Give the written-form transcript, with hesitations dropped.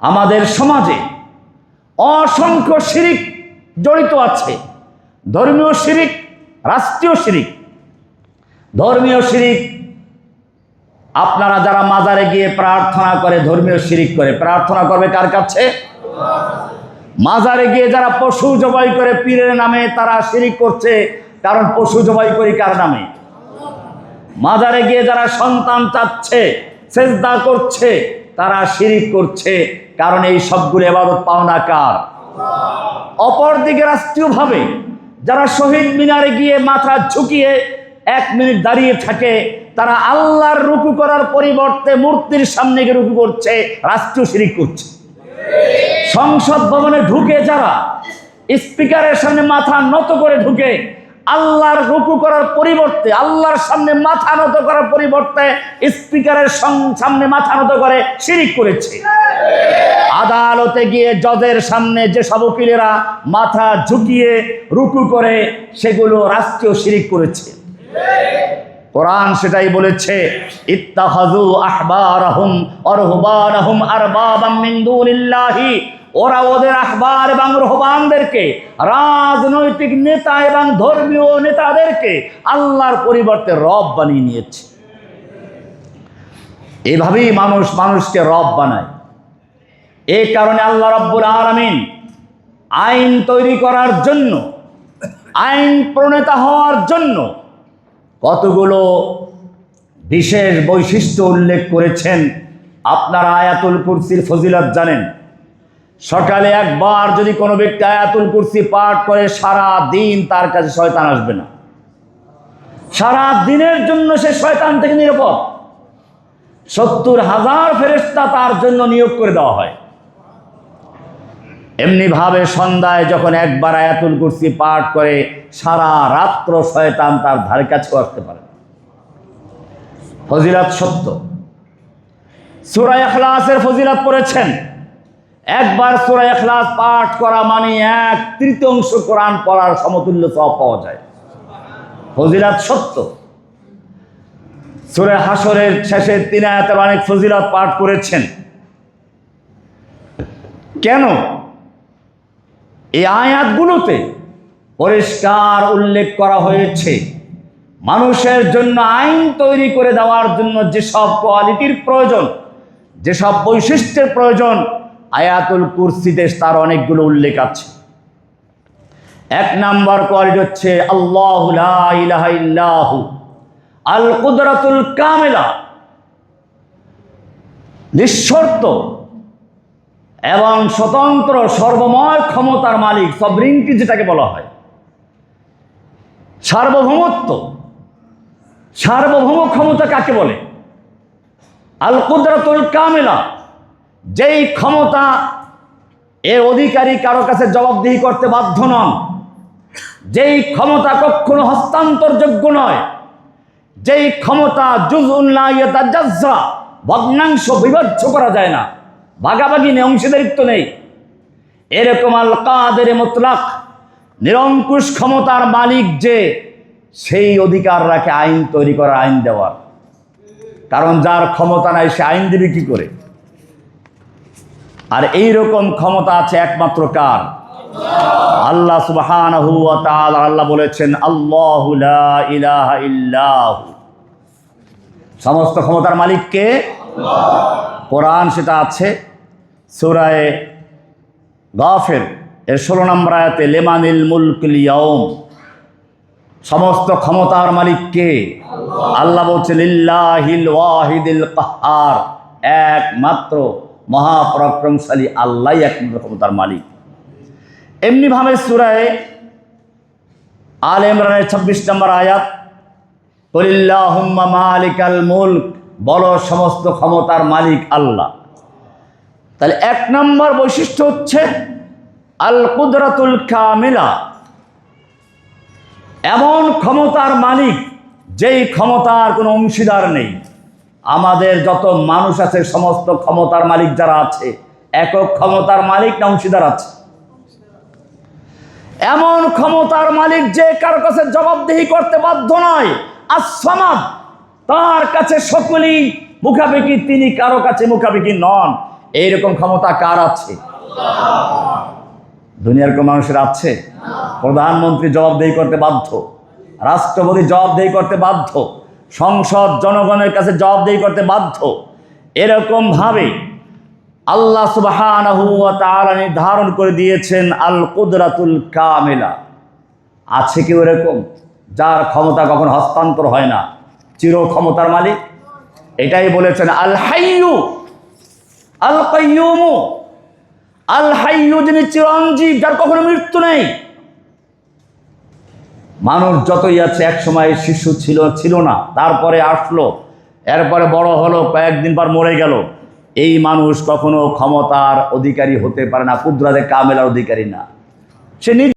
আমাদের সমাজে অসংখ্য শিরিক জড়িত আছে। ধর্মীয় শিরিক, রাষ্ট্রীয় শিরিক। ধর্মীয় শিরিক, আপনারা যারা মাজারে গিয়ে প্রার্থনা করে ধর্মীয় শিরিক করে, প্রার্থনা করবে কার কাছে? মাজারে গিয়ে যারা পশু জবাই করে পীরের নামে, তারা শিরিক করছে, কারণ পশু জবাই করি কার নামে? মাজারে গিয়ে যারা সন্তান চাচ্ছে, সেজদা করছে, তারা শিরিক করছে, কারণ এই সবগুলো ইবাদত পাওনা কার? অপরদিকে রাষ্ট্রীয়ভাবে যারা শহীদ মিনারে গিয়ে মাথা ঝুঁকিয়ে 1 মিনিট দাঁড়িয়ে থাকে, তারা আল্লাহর রুকু করার পরিবর্তে মূর্তির সামনে গিয়ে রুকু করছে, রাষ্ট্রীয় শিরিক করছে। সংসদ ভবনে ঢুকে যারা স্পিকারের সামনে মাথা নত করে ঢুকে, আল্লাহর রুকু করার পরিবর্তে, আল্লাহর সামনে মাথা নত করার পরিবর্তে স্পিকারের সামনে মাথা নত করে শিরিক করেছে। আদালতে গিয়ে জজের সামনে যে সব উকিলেরা মাথা ঝুঁকিয়ে রুকু করে, সেগুলো রাষ্ট্রীয় শিরিক করেছে। কোরআন সেটাই বলেছে, ইত্তাখাযু আহবারাহুম ওয়া রুহবানাহুম আরবাবাম মিন দুনিল্লাহি। ওরা ওদের আহবার এবং রহবানদেরকে, রাজনৈতিক নেতা এবং ধর্মীয় নেতাদেরকে আল্লাহর পরিবর্তে রব বানিয়ে নিয়েছে। এভাবেই মানুষ মানুষকে রব বানায়। এই কারণে আল্লাহ রাব্বুল আলামিন আইন তৈরি করার জন্য, আইন প্রণেতা হওয়ার জন্য কতগুলো বিশেষ বৈশিষ্ট্য উল্লেখ করেছেন। আপনারা আয়াতুল কুরসির ফজিলত জানেন। সকালে একবার যদি কোনো ব্যক্তি আয়াতুল কুরসি পাঠ করে, সারা দিন তার কাছে শয়তান আসবে না। সারা দিনের জন্য সে শয়তান থেকে নিরাপদ। 70,000 ফেরেশতা তার জন্য নিয়োগ করে দেওয়া হয়। এমনি ভাবে সন্ধ্যায় যখন একবার আয়াতুল কুরসি পাঠ করে, সারা রাত্র শয়তান তার ধারে কাছেও আসতে পারে। ফজিলত সত্য। সূরা ইখলাসের ফজিলত পড়েছেন। একবার সূরা ইখলাস পাঠ করা মানে 1/3 কোরআন পড়ার সমতুল্য সওয়াব পাওয়া যায়। ফজিলত সত্য। সূরা হাশরের শেষের 3 আয়াতের অনেক ফজিলত পাঠ করেছেন। কেন? এই আয়াতগুলোতে পরিষ্কার উল্লেখ করা হয়েছে, মানুষের জন্য আইন তৈরি করে দেওয়ার জন্য যেসব কোয়ালিটির প্রয়োজন, যেসব বৈশিষ্ট্যের প্রয়োজন, আয়াতুল কুরসিতে তার অনেকগুলো উল্লেখ আছে। 1 নম্বর কোয়ালিটি হচ্ছে আল্লাহু লা ইলাহা ইল্লাহু আল কুদরাতুল কামিলা, নিঃশর্ত এবং স্বতন্ত্র সর্বময় ক্ষমতার মালিক, সবরিনটি যেটাকে বলা হয়, সার্বভৌমত্ব। সার্বভৌম ক্ষমতা কাকে বলে? আল কুদরাতুল কামিলা, যেই ক্ষমতা এর অধিকারী কারো কাছে জবাবদিহি করতে বাধ্য নন, যেই ক্ষমতা কখনো হস্তান্তরযোগ্য নয়, যেই ক্ষমতা জুজউন লা ইয়াতাজাজ্জা, ভগ্নাংশ বিভাজ্য করা যায় না, ভাগাভাগি নেই, অংশীদারিত্ব নেই, এরকম আল কাদের মুতলাক, নিরঙ্কুশ ক্ষমতার মালিক, যে সেই অধিকার রাখে আইন তৈরি করার, আইন দেওয়ার। কারণ যার ক্ষমতা নাই সে আইন দিবে কি করে? আর এই রকম ক্ষমতা আছে একমাত্র কার? আল্লাহ সুবহানাহু ওয়া তাআলা। আল্লাহ বলেছেন, আল্লাহু লা ইলাহা ইল্লাহু। সমস্ত ক্ষমতার মালিক কে? কোরআন সেটা আছে সূরা গাফির এর 16 নম্বর আয়াতে, লিমানিল মুলকুল ইয়াউম। সমস্ত ক্ষমতার মালিক কে? আল্লাহ বলছে, লিল্লাহিল ওয়াহিদিল কাহ্হার, একমাত্র মহাপরাক্রমশালী আল্লাহই একমাত্র ক্ষমতার মালিক। এমনি ভাবে সূরা আলে ইমরানের 26 নম্বর আয়াত, কুলিল্লাহুম্মা মালিকাল মুলক, বলো সমস্ত ক্ষমতার মালিক আল্লাহ। তাহলে 1 নম্বর বৈশিষ্ট্য হচ্ছে আল কুদরাতুল কামিলা, এমন ক্ষমতার মালিক যেই ক্ষমতার কোনো অংশীদার নেই। আমাদের যত মানুষ আছে, সমস্ত ক্ষমতার মালিক যারা আছে, একক ক্ষমতার মালিক না অংশীদার আছে? এমন ক্ষমতার মালিক যে কারো কাছে জবাবদিহি করতে বাধ্য নয়, as-সামাদ, তার কাছে সকলেই মুখাপেক্ষী, তিনি কারো কাছে মুখাপেক্ষী নন। এইরকম ক্ষমতা কার আছে? দুনিয়ার কোন মানুষের আছে? প্রধানমন্ত্রী জবাবদেহি করতে বাধ্য, রাষ্ট্রপতি জবাবদেহি করতে বাধ্য, সংসদ জনগণের কাছে জবাবদেহি করতে বাধ্য। এরকম ভাবে আল্লাহ সুবহানাহু ওয়া তাআলা নির্ধারণ করে দিয়েছেন আল কুদরাতুল কামিলা। আছে কি এরকম যার ক্ষমতা কখন হস্তান্তর হয় না, চির ক্ষমতার মালিক? এটাই বলেছেন আল হাইয়ু আল কাইয়ুম। আল হাইয়ু যিনি চিরঞ্জীব, যার কখনো মৃত্যু নেই। মানুষ যতই আছে, এক সময় শিশু ছিল না, তারপরে আসলো, এরপরে বড় হলো, কয়েকদিন পর মরে গেল। এই মানুষ কখনো ক্ষমতার অধিকারী হতে পারে না, কুদরতে কামেলার অধিকারী না। সে